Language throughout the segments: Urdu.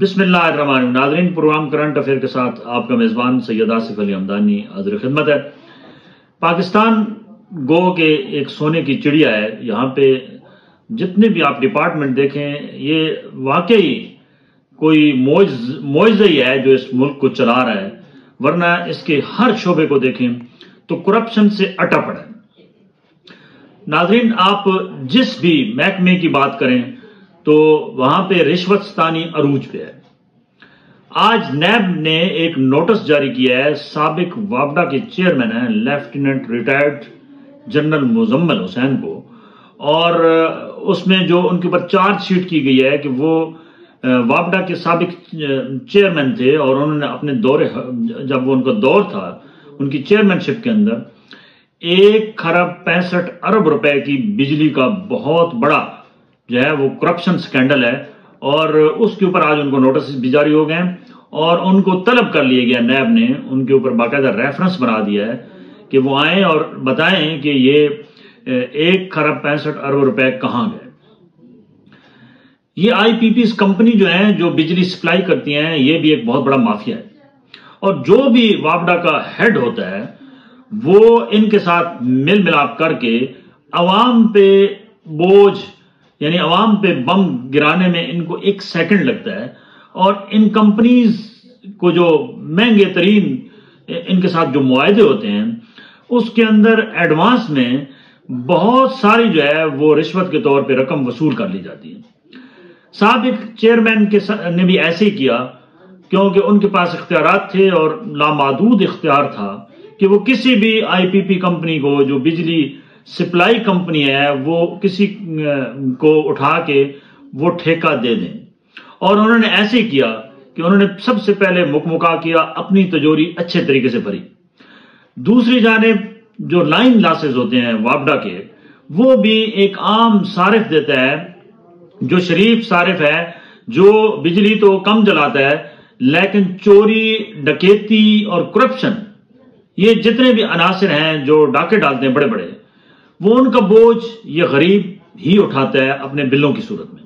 بسم اللہ الرحمن الرحیم۔ ناظرین، پروگرام کرنٹ افیئر کے ساتھ آپ کا میزبان سید آصف علی حمدانی حاضر خدمت ہے۔ پاکستان گو کے ایک سونے کی چڑیا ہے۔ یہاں پہ جتنے بھی آپ ڈپارٹمنٹ دیکھیں، یہ واقعی کوئی معجزہ ہی ہے جو اس ملک کو چلا رہا ہے، ورنہ اس کے ہر شعبے کو دیکھیں تو کرپشن سے اٹا پڑا ہے۔ ناظرین، آپ جس بھی محکمے کی بات کریں تو وہاں پہ رشوت ستانی عروج پہ ہے۔ آج نیب نے ایک نوٹس جاری کیا ہے، سابق وابڈا کے چیئرمین ہیں لیفٹیننٹ ریٹائرڈ جنرل مزمل حسین کو، اور اس میں جو ان کے اوپر چارج شیٹ کی گئی ہے کہ وہ وابڈا کے سابق چیئرمین تھے، اور انہوں نے اپنے جب وہ ان کا دور تھا ان کی چیئرمین شپ کے اندر 1.65 ارب روپے کی بجلی کا بہت بڑا جو ہے وہ کرپشن سکینڈل ہے، اور اس کے اوپر آج ان کو نوٹس بھی جاری ہو گئے ہیں، اور ان کو طلب کر لیا گیا، نیب نے ان کے اوپر باقاعدہ ریفرنس بنا دیا ہے کہ وہ آئیں اور بتائیں کہ یہ 1.65 ارب روپے کہاں گئے۔ یہ آئی پی پیز کمپنی جو ہیں، جو بجلی سپلائی کرتی ہیں، یہ بھی ایک بہت بڑا مافیا ہے، اور جو بھی وابڈا کا ہیڈ ہوتا ہے وہ ان کے ساتھ مل ملاپ کر کے عوام پہ بوجھ، یعنی عوام پہ بم گرانے میں ان کو 1 سیکنڈ لگتا ہے، اور ان کمپنیز کو جو مہنگے ترین ان کے ساتھ جو معاہدے ہوتے ہیں اس کے اندر ایڈوانس میں بہت ساری جو ہے وہ رشوت کے طور پہ رقم وصول کر لی جاتی ہے۔ سابق چیئرمین نے بھی ایسے ہی کیا، کیونکہ ان کے پاس اختیارات تھے اور لامحدود اختیار تھا کہ وہ کسی بھی آئی پی پی کمپنی کو، جو بجلی سپلائی کمپنی ہے، وہ کسی کو اٹھا کے وہ ٹھیکہ دے دیں، اور انہوں نے ایسے کیا کہ انہوں نے سب سے پہلے مکمکا کیا، اپنی تجوری اچھے طریقے سے بھری۔ دوسری جانب جو لائن لاسز ہوتے ہیں وابڈا کے، وہ بھی ایک عام صارف دیتا ہے، جو شریف صارف ہے، جو بجلی تو کم جلاتا ہے لیکن چوری، ڈکیتی اور کرپشن، یہ جتنے بھی عناصر ہیں جو ڈاکے ڈالتے ہیں بڑے بڑے، وہ ان کا بوجھ یہ غریب ہی اٹھاتا ہے اپنے بلوں کی صورت میں۔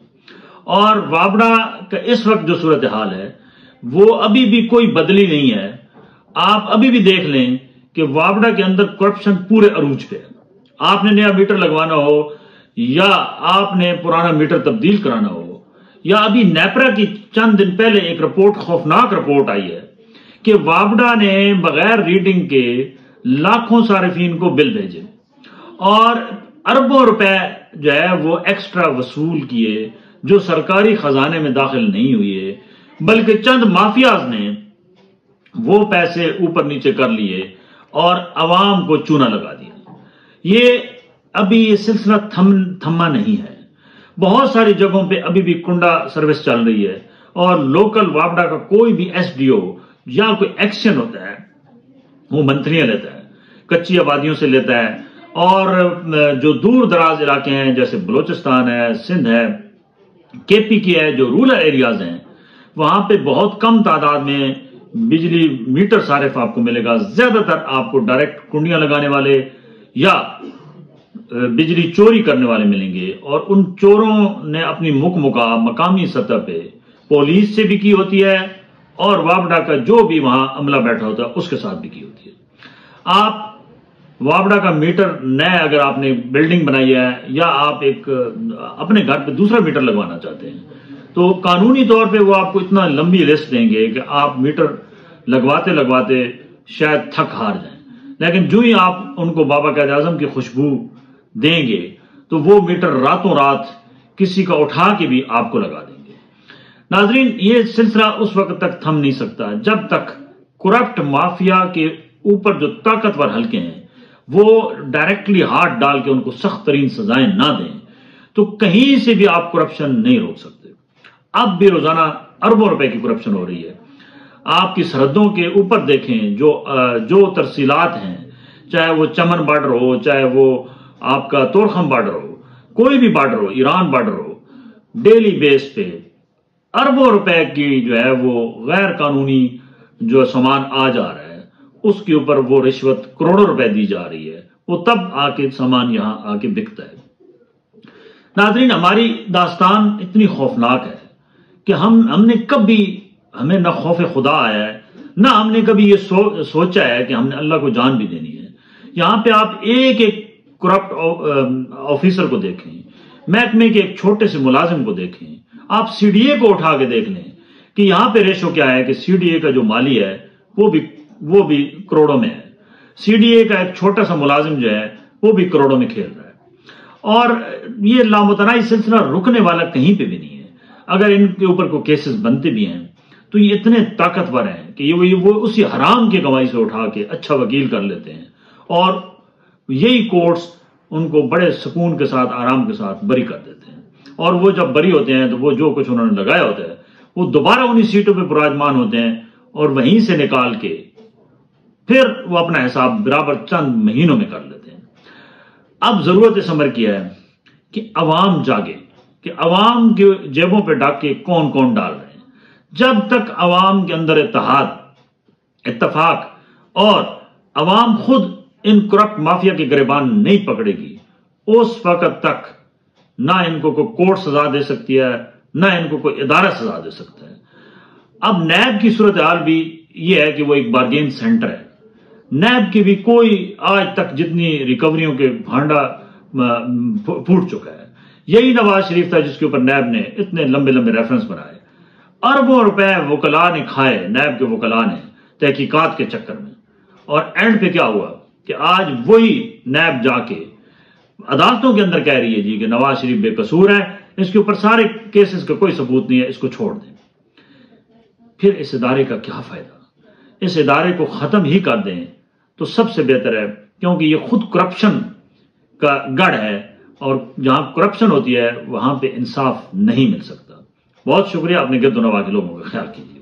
اور وابڈا کا اس وقت جو صورتحال ہے وہ ابھی بھی کوئی بدلی نہیں ہے۔ آپ ابھی بھی دیکھ لیں کہ وابڈا کے اندر کرپشن پورے عروج پہ ہے۔ آپ نے نیا میٹر لگوانا ہو، یا آپ نے پرانا میٹر تبدیل کرانا ہو، یا ابھی نیپرا کی چند دن پہلے ایک رپورٹ، خوفناک رپورٹ آئی ہے کہ وابڈا نے بغیر ریڈنگ کے لاکھوں صارفین کو بل بھیجے، اور اربوں روپے جو ہے وہ ایکسٹرا وصول کیے، جو سرکاری خزانے میں داخل نہیں ہوئے، بلکہ چند مافیاز نے وہ پیسے اوپر نیچے کر لیے اور عوام کو چونا لگا دیا۔ یہ سلسلہ تھما نہیں ہے۔ بہت ساری جگہوں پہ ابھی بھی کنڈا سروس چل رہی ہے، اور لوکل وابڈا کا کوئی بھی ایس ڈی او یا کوئی ایکشن ہوتا ہے وہ منتریاں لیتا ہے، کچی آبادیوں سے لیتا ہے، اور جو دور دراز علاقے ہیں جیسے بلوچستان ہے، سندھ ہے، کے پی کی ہے، جو رورل ایریاز ہیں، وہاں پہ بہت کم تعداد میں بجلی میٹر صارف آپ کو ملے گا۔ زیادہ تر آپ کو ڈائریکٹ کنڈیاں لگانے والے یا بجلی چوری کرنے والے ملیں گے، اور ان چوروں نے اپنی مکمکا مقامی سطح پہ پولیس سے بھی کی ہوتی ہے، اور وابڈا کا جو بھی وہاں عملہ بیٹھا ہوتا ہے اس کے ساتھ بھی کی ہوتی ہے۔ آپ وابڈا کا میٹر نئے اگر آپ نے بلڈنگ بنائی ہے، یا آپ ایک اپنے گھر پہ دوسرا میٹر لگوانا چاہتے ہیں، تو قانونی طور پہ وہ آپ کو اتنا لمبی لسٹ دیں گے کہ آپ میٹر لگواتے لگواتے شاید تھک ہار جائیں، لیکن جو ہی آپ ان کو بابا قائد اعظم کی خوشبو دیں گے تو وہ میٹر راتوں رات کسی کا اٹھا کے بھی آپ کو لگا دیں گے۔ ناظرین، یہ سلسلہ اس وقت تک تھم نہیں سکتا جب تک کرپٹ مافیا کے اوپر جو طاقتور حلقے ہیں وہ ڈائریکٹلی ہاتھ ڈال کے ان کو سخت ترین سزائیں نہ دیں، تو کہیں سے بھی آپ کرپشن نہیں روک سکتے۔ اب بھی روزانہ اربوں روپے کی کرپشن ہو رہی ہے۔ آپ کی سرحدوں کے اوپر دیکھیں، جو ترسیلات ہیں، چاہے وہ چمن بارڈر ہو، چاہے وہ آپ کا تورخم بارڈر ہو، کوئی بھی بارڈر ہو، ایران بارڈر ہو، ڈیلی بیس پہ اربوں روپے کی جو ہے وہ غیر قانونی جو سامان آ جا رہا ہے، اس کے اوپر وہ رشوت کروڑوں روپے دی جا رہی ہے، وہ تب آ کے سامان یہاں آ کے بکتا ہے۔ ناظرین، ہماری داستان اتنی خوفناک ہے کہ ہم نے کبھی، ہمیں نہ خوف خدا آیا ہے، نہ ہم نے کبھی یہ سوچا ہے کہ ہم نے اللہ کو جان بھی دینی ہے۔ یہاں پہ آپ ایک ایک کرپٹ آفیسر کو دیکھیں، محکمے کے ایک چھوٹے سے ملازم کو دیکھیں، آپ سی ڈی اے کو اٹھا کے دیکھ لیں کہ یہاں پہ ریشو کیا ہے کہ سی ڈی اے کا جو مالی ہے وہ بھی کروڑوں میں ہے، سی ڈی اے کا ایک چھوٹا سا ملازم جو ہے وہ بھی کروڑوں میں کھیل رہا ہے، اور یہ لامتناہی سلسلہ رکنے والا کہیں پہ بھی نہیں ہے۔ اگر ان کے اوپر کوئی کیسز بنتے بھی ہیں تو یہ اتنے طاقتور ہیں کہ وہ اسی حرام کے کمائی سے اٹھا کے اچھا وکیل کر لیتے ہیں، اور یہی کورٹس ان کو بڑے سکون کے ساتھ، آرام کے ساتھ بری کر دیتے ہیں، اور وہ جب بری ہوتے ہیں تو وہ جو کچھ انہوں نے لگایا ہوتا ہے وہ دوبارہ انہی سیٹوں پہ براجمان ہوتے ہیں، اور وہیں سے نکال کے پھر وہ اپنا حساب برابر چند مہینوں میں کر لیتے ہیں۔ اب ضرورت اس امر کی ہے کہ عوام جاگے، کہ عوام کے جیبوں پہ ڈاکے کون کون ڈال رہے ہیں۔ جب تک عوام کے اندر اتفاق اور عوام خود ان کرپٹ مافیا کے گریبان نہیں پکڑے گی، اس وقت تک نہ ان کو کوئی کورٹ سزا دے سکتی ہے، نہ ان کو کوئی ادارہ سزا دے سکتا ہے۔ اب نیب کی صورتحال بھی یہ ہے کہ وہ ایک بارگین سینٹر ہے۔ نیب کی بھی کوئی آج تک جتنی ریکوریوں کے بھانڈا پھوٹ چکا ہے، یہی نواز شریف تھا جس کے اوپر نیب نے اتنے لمبے لمبے ریفرنس بنائے، اربوں روپے وکلاء نے کھائے، نیب کے وکلاء نے تحقیقات کے چکر میں، اور اینڈ پہ کیا ہوا کہ آج وہی نیب جا کے عدالتوں کے اندر کہہ رہی ہے جی کہ نواز شریف بے قصور ہے، اس کے اوپر سارے کیسز کا کوئی ثبوت نہیں ہے، اس کو چھوڑ دیں۔ پھر اس ادارے کا کیا فائدہ؟ اس ادارے کو ختم ہی کر دیں تو سب سے بہتر ہے، کیونکہ یہ خود کرپشن کا گڑھ ہے، اور جہاں کرپشن ہوتی ہے وہاں پہ انصاف نہیں مل سکتا۔ بہت شکریہ، اپنے گرد و نواح کے لوگوں کا خیال کیجیے۔